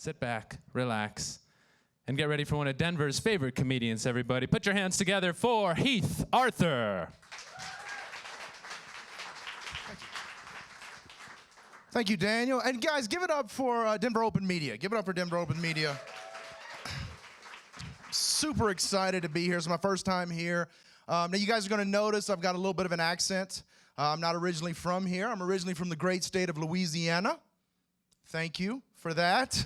sit back, relax, and get ready for one of Denver's favorite comedians, everybody. Put your hands together for Heath Arthur. Thank you, Daniel. And guys, give it up for Denver Open Media. Give it up for Denver Open Media. Super excited to be here. It's my first time here. Now, you guys are going to notice I've got a little bit of an accent. I'm not originally from here. I'm originally from the great state of Louisiana. Thank you for that.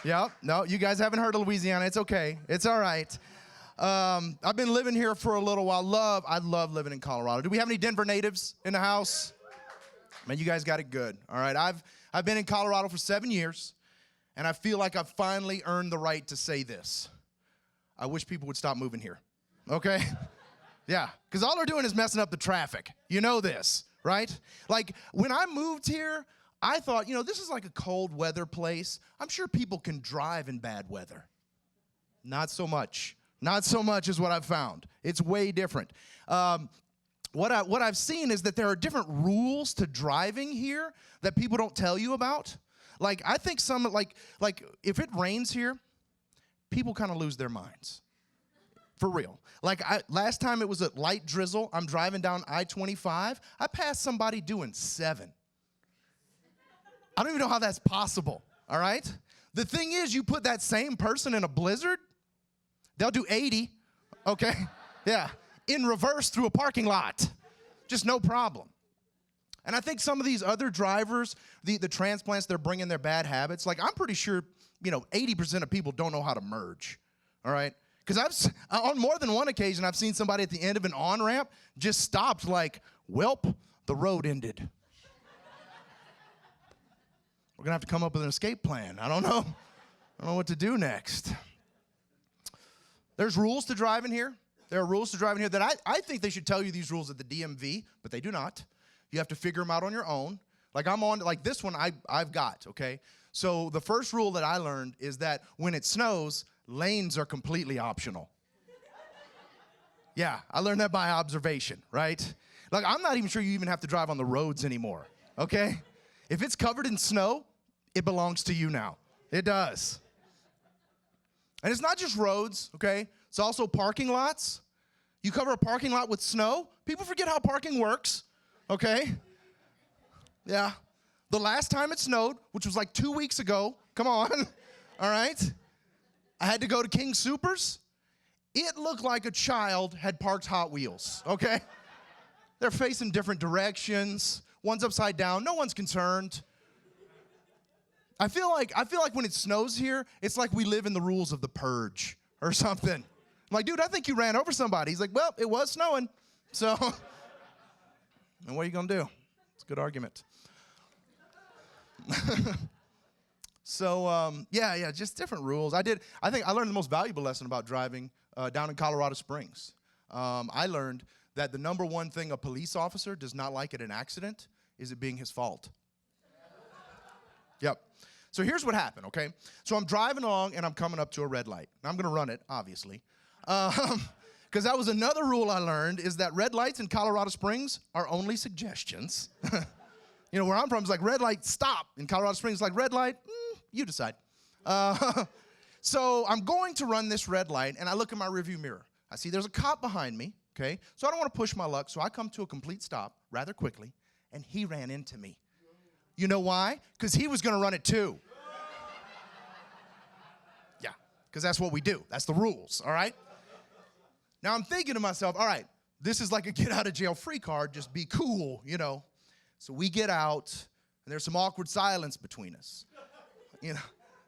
Yep. No, you guys haven't heard of Louisiana. It's okay. It's all right. I've been living here for a little while. I love living in Colorado. Do we have any Denver natives in the house? Man, you guys got it good. All right. I've been in Colorado for 7 years, and I feel like I've finally earned the right to say this. I wish people would stop moving here. Okay? Yeah, because all they're doing is messing up the traffic. You know this, right? Like, when I moved here, I thought, this is like a cold weather place. I'm sure people can drive in bad weather. Not so much. Not so much is what I've found. It's way different. What I've seen is that there are different rules to driving here that people don't tell you about. Like, I think like if it rains here, people kind of lose their minds. For real. Like, last time it was a light drizzle. I'm driving down I-25. I passed somebody doing 7. I don't even know how that's possible, all right? The thing is, you put that same person in a blizzard, they'll do 80, okay? Yeah, in reverse through a parking lot. Just no problem. And I think some of these other drivers, the transplants, they're bringing their bad habits. Like, I'm pretty sure, 80% of people don't know how to merge, all right? Because on more than one occasion, I've seen somebody at the end of an on-ramp just stopped like, welp, the road ended. We're going to have to come up with an escape plan. I don't know what to do next. There's rules to driving here. There are rules to driving here that I think they should tell you these rules at the DMV, but they do not. You have to figure them out on your own. Like this one I've got, okay? So the first rule that I learned is that when it snows, lanes are completely optional. Yeah, I learned that by observation, right? Like, I'm not even sure you even have to drive on the roads anymore, okay? If it's covered in snow, it belongs to you now. It does. And it's not just roads, okay? It's also parking lots. You cover a parking lot with snow, people forget how parking works, okay? Yeah. The last time it snowed, which was like 2 weeks ago, come on, all right? I had to go to King Soopers. It looked like a child had parked Hot Wheels, okay? They're facing different directions. One's upside down. No one's concerned. I feel like when it snows here, it's like we live in the rules of the purge or something. I'm like, dude, I think you ran over somebody. He's like, well, it was snowing. So, and what are you going to do? It's a good argument. So, yeah, just different rules. I think I learned the most valuable lesson about driving down in Colorado Springs. I learned that the number one thing a police officer does not like at an accident is it being his fault. Yep. So here's what happened, okay? So I'm driving along, and I'm coming up to a red light. I'm going to run it, obviously. Because that was another rule I learned, is that red lights in Colorado Springs are only suggestions. Where I'm from, it's like red light, stop. In Colorado Springs, it's like red light, you decide. So I'm going to run this red light, and I look in my rearview mirror. I see there's a cop behind me, okay? So I don't want to push my luck, so I come to a complete stop rather quickly, and he ran into me. You know why? Because he was going to run it too. Yeah, because that's what we do. That's the rules, all right? Now I'm thinking to myself, all right, this is like a get-out-of-jail-free card. Just be cool, So we get out, and there's some awkward silence between us.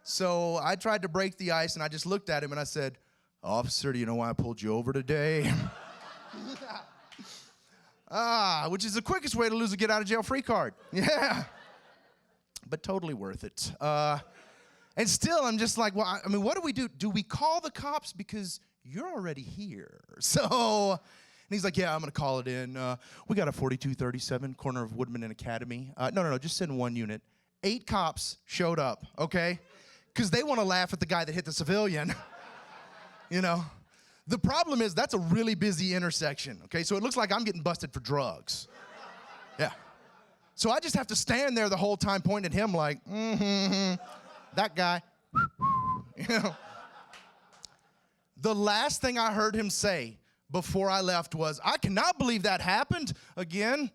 So I tried to break the ice, and I just looked at him, and I said, officer, do you know why I pulled you over today? Which is the quickest way to lose a get-out-of-jail-free card. Yeah. But totally worth it. And still, I'm just like, well, what do we do? Do we call the cops? Because you're already here. So, and he's like, yeah, I'm going to call it in. We got a 4237, corner of Woodman and Academy. No, just send one unit. 8 cops showed up, okay? Because they want to laugh at the guy that hit the civilian. The problem is that's a really busy intersection, okay? So it looks like I'm getting busted for drugs. Yeah. So I just have to stand there the whole time pointing at him like, that guy. The last thing I heard him say before I left was, "I cannot believe that happened again."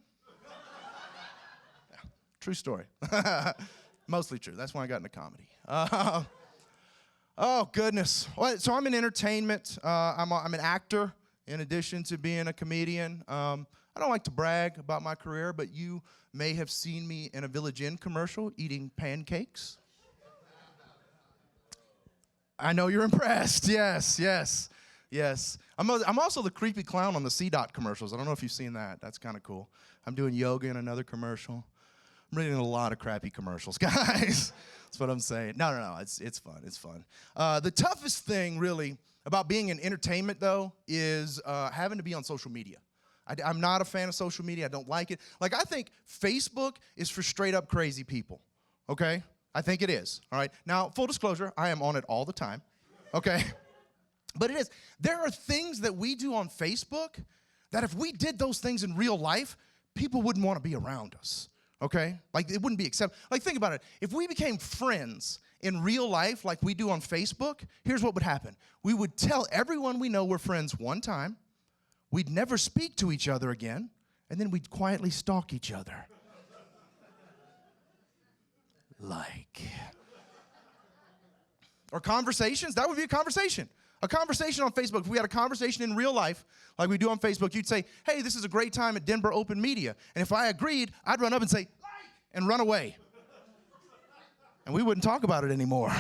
True story. Mostly true. That's why I got into comedy. Oh, goodness. Well, so I'm in entertainment. I'm an actor in addition to being a comedian. I don't like to brag about my career, but you may have seen me in a Village Inn commercial eating pancakes. I know you're impressed. Yes, yes, yes. I'm also the creepy clown on the C-Dot commercials. I don't know if you've seen that. That's kind of cool. I'm doing yoga in another commercial. I'm reading a lot of crappy commercials, guys. That's what I'm saying. No. It's fun. It's fun. The toughest thing, really, about being in entertainment, though, is having to be on social media. I'm not a fan of social media. I don't like it. Like, I think Facebook is for straight-up crazy people, okay? I think it is, all right? Now, full disclosure, I am on it all the time, okay? But it is. There are things that we do on Facebook that if we did those things in real life, people wouldn't want to be around us. Okay? Like, it wouldn't be acceptable. Like, think about it. If we became friends in real life like we do on Facebook, here's what would happen. We would tell everyone we know we're friends one time. We'd never speak to each other again. And then we'd quietly stalk each other. Or conversations. That would be a conversation. A conversation on Facebook. If we had a conversation in real life, like we do on Facebook, you'd say, "Hey, this is a great time at Denver Open Media." And if I agreed, I'd run up and say, "Like," and run away. And we wouldn't talk about it anymore.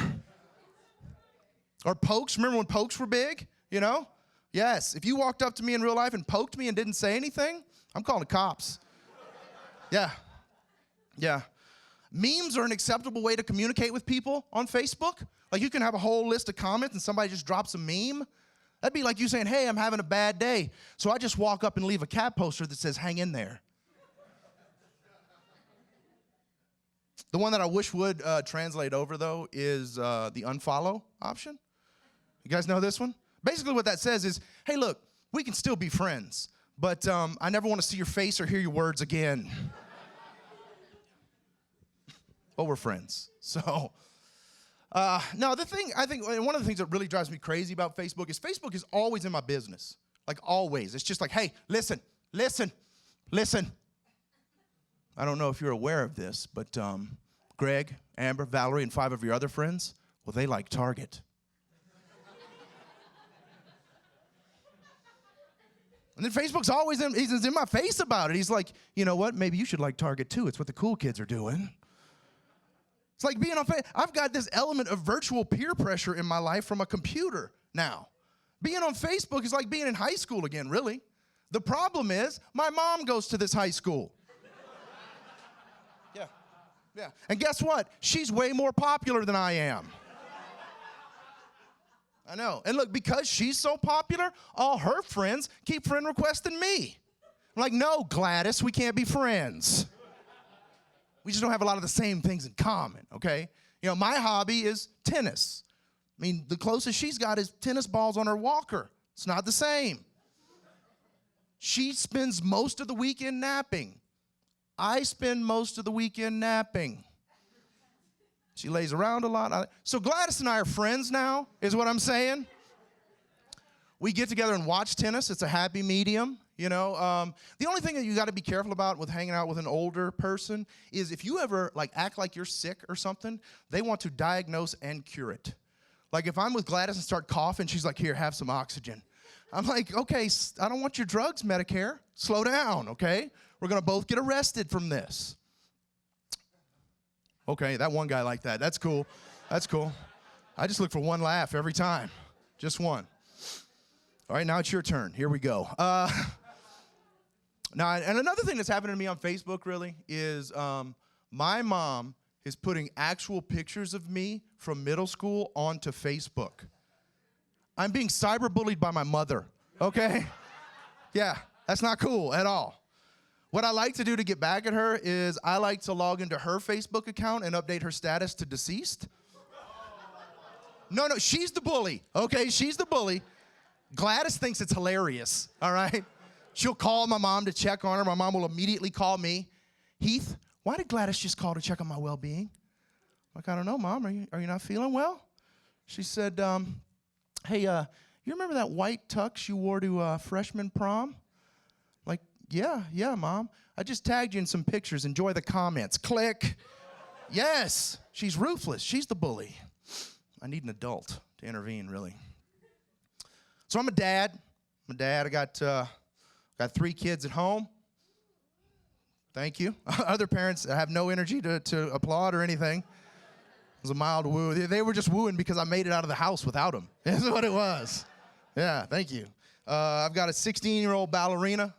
Or pokes. Remember when pokes were big? You know? Yes. If you walked up to me in real life and poked me and didn't say anything, I'm calling the cops. Yeah. Yeah. Memes are an acceptable way to communicate with people on Facebook. Like, you can have a whole list of comments and somebody just drops a meme. That'd be like you saying, "Hey, I'm having a bad day, so I just walk up and leave a cat poster that says, 'Hang in there.'" The one that I wish would translate over, though, is the unfollow option. You guys know this one? Basically what that says is, "Hey, look, we can still be friends, but I never want to see your face or hear your words again." But we're friends. So, no, the thing, I think, one of the things that really drives me crazy about Facebook is always in my business. Like, always. It's just like, "Hey, listen. I don't know if you're aware of this, but Greg, Amber, Valerie, and 5 of your other friends, well, they like Target." And then Facebook's always he's in my face about it. He's like, "You know what? Maybe you should like Target too. It's what the cool kids are doing." It's like being on Facebook. I've got this element of virtual peer pressure in my life from a computer now. Being on Facebook is like being in high school again, really. The problem is my mom goes to this high school. Yeah. And guess what? She's way more popular than I am. I know. And look, because she's so popular, all her friends keep friend requesting me. I'm like, "No, Gladys, we can't be friends. We just don't have a lot of the same things in common, okay?" You know, my hobby is tennis. I mean, the closest she's got is tennis balls on her walker. It's not the same. She spends most of the weekend napping. I spend most of the weekend napping. She lays around a lot. So Gladys and I are friends now, is what I'm saying. We get together and watch tennis. It's a happy medium. You know, the only thing that you got to be careful about with hanging out with an older person is if you ever act like you're sick or something, they want to diagnose and cure it. Like, if I'm with Gladys and start coughing, she's like, "Here, have some oxygen." I'm like, "Okay, I don't want your drugs, Medicare. Slow down, okay? We're going to both get arrested from this." Okay, that one guy like that. That's cool. That's cool. I just look for one laugh every time. Just one. All right, now it's your turn. Here we go. Now, and another thing that's happening to me on Facebook, really, is my mom is putting actual pictures of me from middle school onto Facebook. I'm being cyberbullied by my mother, okay? Yeah, that's not cool at all. What I like to do to get back at her is I like to log into her Facebook account and update her status to deceased. No, she's the bully, okay? She's the bully. Gladys thinks it's hilarious, all right? She'll call my mom to check on her. My mom will immediately call me. "Heath, why did Gladys just call to check on my well-being?" I'm like, "I don't know, Mom. Are you not feeling well?" She said, hey, you remember that white tux you wore to freshman prom? Like, yeah, Mom. I just tagged you in some pictures. Enjoy the comments. Click. Yes, she's ruthless. She's the bully. I need an adult to intervene, really. So I'm a dad. I got 3 kids at home. Thank you. Other parents have no energy to applaud or anything. It was a mild woo. They were just wooing because I made it out of the house without them. That's what it was. Yeah, thank you. I've got a 16-year-old ballerina,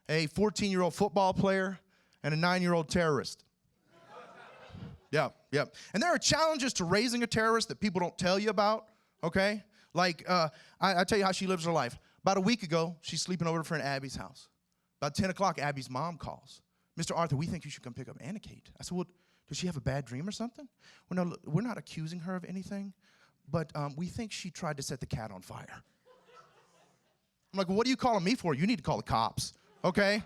a 14-year-old football player, and a 9-year-old terrorist. Yep. And there are challenges to raising a terrorist that people don't tell you about, okay? Like, I tell you how she lives her life. About a week ago, she's sleeping over at her friend Abby's house. About 10 o'clock, Abby's mom calls. Mr. Arthur, we think you should come pick up Anna Kate. I said, well, does she have a bad dream or something? Well, no, we're not accusing her of anything, but we think she tried to set the cat on fire. I'm like, well, what are you calling me for? You need to call the cops, okay?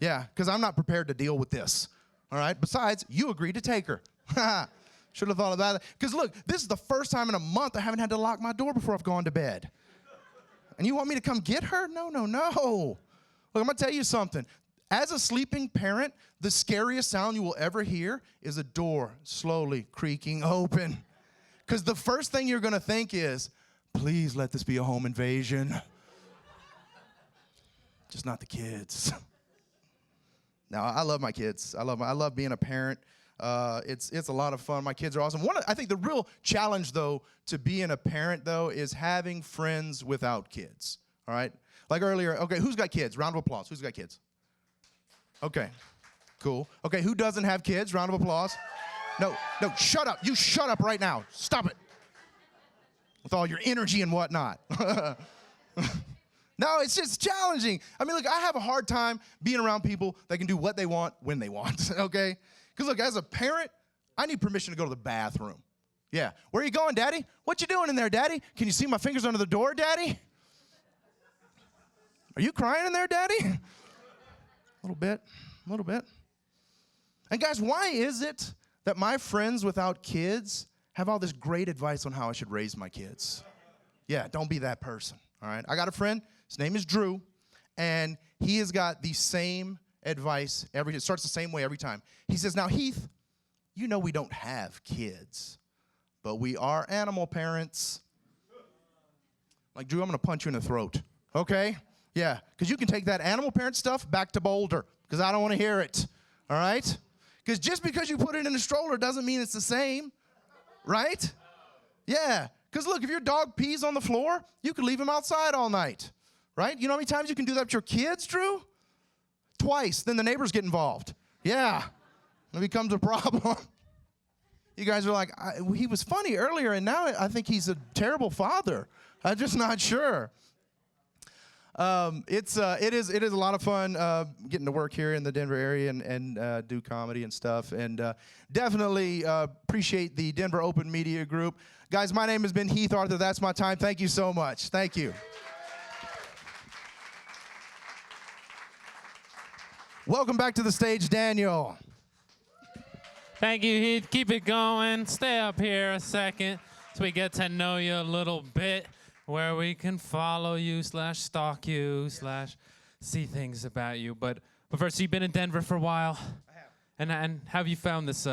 Yeah, because I'm not prepared to deal with this, all right? Besides, you agreed to take her. Should have thought of that. Because look, this is the first time in a month I haven't had to lock my door before I've gone to bed. And you want me to come get her? No. Look, I'm going to tell you something. As a sleeping parent, the scariest sound you will ever hear is a door slowly creaking open. Because the first thing you're going to think is, please let this be a home invasion. Just not the kids. Now, I love my kids. I love being a parent. It's a lot of fun. My kids are awesome. I think the real challenge, though, to being a parent, though, is having friends without kids. All right? Like earlier, okay, who's got kids? Round of applause. Who's got kids? Okay, cool. Okay, who doesn't have kids? Round of applause. No, shut up. You shut up right now. Stop it. With all your energy and whatnot. No, it's just challenging. I mean, look, I have a hard time being around people that can do what they want when they want, okay? Because, look, as a parent, I need permission to go to the bathroom. Yeah. Where are you going, Daddy? What you doing in there, Daddy? Can you see my fingers under the door, Daddy? Are you crying in there, Daddy? A little bit. And guys, why is it that my friends without kids have all this great advice on how I should raise my kids? Yeah, don't be that person, all right? I got a friend, his name is Drew, and he has got the same advice it starts the same way every time. He says, now, Heath, you know we don't have kids, but we are animal parents. Like, Drew, I'm going to punch you in the throat, okay? Yeah, because you can take that animal parent stuff back to Boulder, because I don't want to hear it, all right? Because just because you put it in a stroller doesn't mean it's the same, right? Yeah, because look, if your dog pees on the floor, you can leave him outside all night, right? You know how many times you can do that with your kids, Drew? Twice, then the neighbors get involved. Yeah, it becomes a problem. You guys are like, he was funny earlier, and now I think he's a terrible father. I'm just not sure. It is a lot of fun getting to work here in the Denver area and do comedy and stuff. And definitely appreciate the Denver Open Media Group. Guys, my name has been Heath Arthur. That's my time. Thank you so much. Thank you. Welcome back to the stage, Daniel. Thank you, Heath. Keep it going. Stay up here a second so we get to know you a little bit, where we can follow you / stalk you / see things about you. But first, you've been in Denver for a while. I have. And how have you found this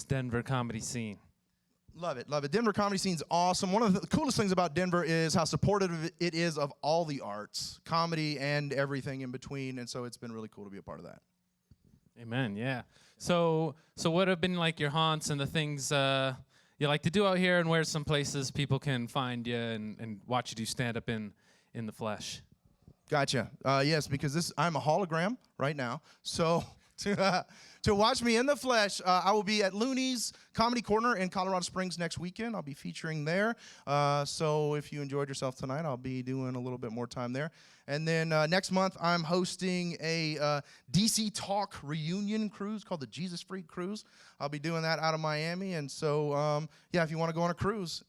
Denver comedy scene? Love it. Denver comedy scene's awesome. One of the coolest things about Denver is how supportive it is of all the arts, comedy and everything in between. And so it's been really cool to be a part of that. Amen, yeah. So what have been like your haunts and the things you like to do out here, and where's some places people can find you and watch you do stand-up in the flesh? Gotcha. Yes, because I'm a hologram right now. So to watch me in the flesh, I will be at Looney's Comedy Corner in Colorado Springs next weekend. I'll be featuring there. So if you enjoyed yourself tonight, I'll be doing a little bit more time there. And then next month, I'm hosting a DC Talk reunion cruise called the Jesus Freak Cruise. I'll be doing that out of Miami. And so, yeah, if you want to go on a cruise,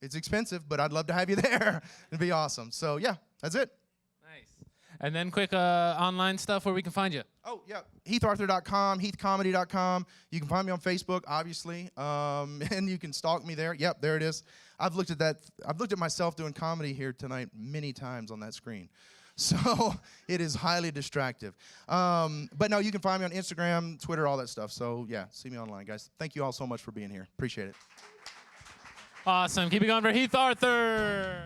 it's expensive, but I'd love to have you there. It'd be awesome. So, yeah, that's it. Nice. And then quick online stuff where we can find you. Oh, yeah, HeathArthur.com, HeathComedy.com. You can find me on Facebook, obviously, and you can stalk me there. Yep, there it is. I've looked at that. I've looked at myself doing comedy here tonight many times on that screen. So it is highly distractive. But no, you can find me on Instagram, Twitter, all that stuff. So, yeah, see me online, guys. Thank you all so much for being here. Appreciate it. Awesome. Keep it going for Heath Arthur.